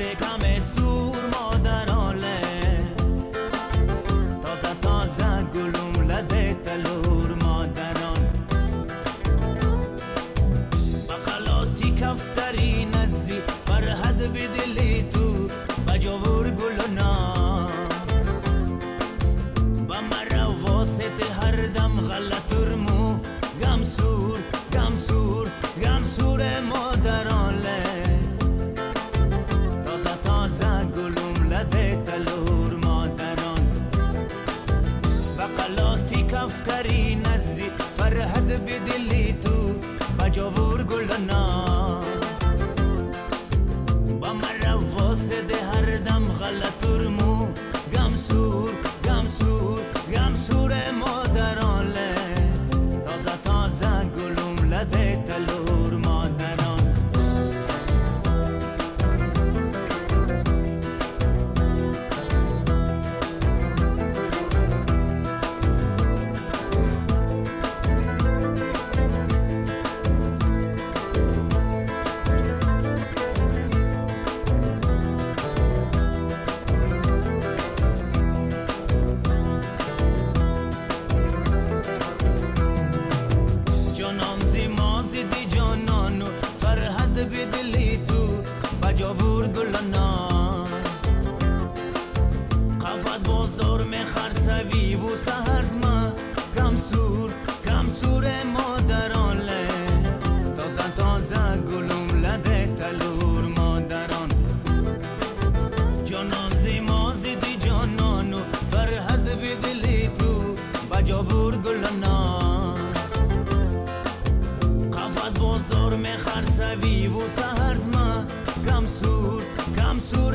لده کم استور مادراله تازه تازه گلوم لده تلور مادران بقلاتی کفتری نزدی فرهد بدلی تو بجاور گلنا با مرا واسط هر دم غلطرمو گمسور گمسور گمسور مادراله تازه تازه گلوم لده تلور مادران بقلاتی کفتری نزدی فرهد بدلی تو بجاور گلنا با مرا واسط هر دم غلطرمو گمسور گمسور گمسور مادراله تازه تازه گلوم لده تلور مادران دی جانانو فرهد بدلی تو بجاور گلنا قفز بازار میخرسوی و سهرزما کمسور کمسور مادراله تازه تازه گلوم لده تلور مادران جانان زیمازی دی جانانو فرهد بدلی تو بجاور گلنا قفز بازار میخرسوی و سهرزما کمسور کمسور